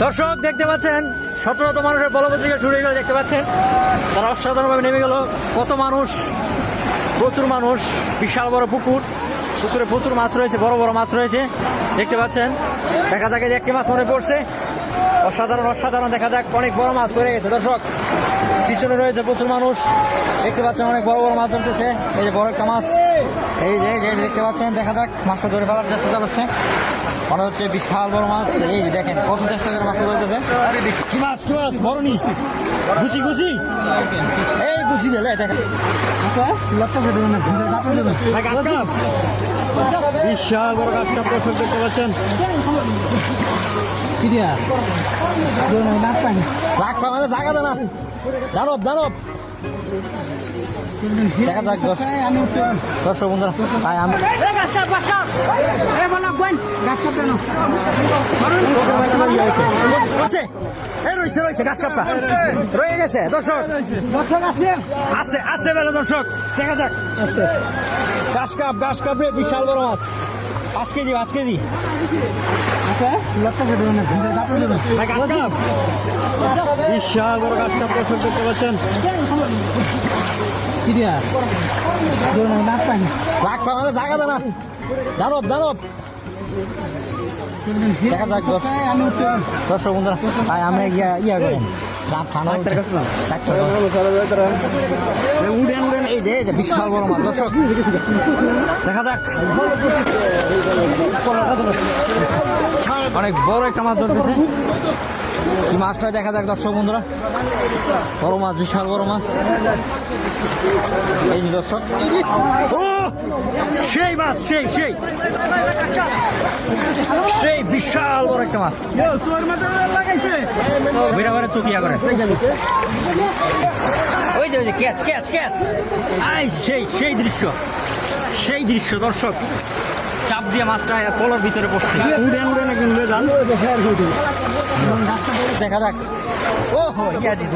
দর্শক দেখতে পাচ্ছেন শত শত মানুষের বলবৎ শুরু হয়ে গেল, দেখতে পাচ্ছেন তারা অসাধারণভাবে নেমে গেল। কত মানুষ, প্রচুর মানুষ, বিশাল বড় পুকুর, পুকুরে প্রচুর মাছ রয়েছে, বড় বড় মাছ রয়েছে দেখতে পাচ্ছেন। দেখা যাক একটি মাছ মনে পড়ছে, অসাধারণ অসাধারণ। দেখা যাক অনেক বড় মাছ পড়ে গেছে। দর্শক পিছনে রয়েছে প্রচুর মানুষ, দেখতে পাচ্ছেন অনেক বড় বড় মাছ ধরতেছে। এই যে বড় একটা মাছ, এই যে দেখতে পাচ্ছেন। দেখা যাক মাছটা ধরে ফেলার চেষ্টা চালাচ্ছে, মনে হচ্ছে বিশাল বড় মাছ। এই যে দেখেন কত চেষ্টা করে মাছটা ধরতেছে। কি মাছ, কি মাছ, বড় নিস, গুছি গুছি, এই গুছি বেলে দেখেন বিশাল বড় গাছটা দর্শক দেখতে পাচ্ছেন। লাখ পা মানে জায়গা দেনা, দানব দানব। দেখা যাক দর্শক বন্ধুরা, তাই আমি রয়েছে গাছ কাপটা রয়ে গেছে। দর্শক আছে আছে বেলা, দর্শক দেখা যাক ঘাস কাপ রে, বিশাল বড় মাছ, 5 কেজি 5 কেজি। বিশাল বড় গাছ কাপ দর্শক দেখতে পাচ্ছেন। লাখ পা মানে জায়গা দেনা, দানব দানব। দেখা যাক দর্শক বন্ধুরা, তাই আমি ইয়া করেন এই যে বিশাল বড় মাছ। দর্শক দেখা যাক অনেক বড় একটা মাছ ধরতেছে। এই মাছটা দেখা যাক দর্শক বন্ধুরা, বড় মাছ, বিশাল বড় মাছ। এই যে দর্শক, ও সেই মাছ, সেই সেই সেই বিশাল বড় একটা মাছ। বেড়া করে চকিয়া করে, ওই যে ক্যাচ ক্যাচ ক্যাচ। আই সেই সেই দৃশ্য, সেই দৃশ্য দর্শক, চাপ দিয়ে মাছটা কলার ভিতরে পড়ছে। দেখা যাক, ও হো ইয়া জি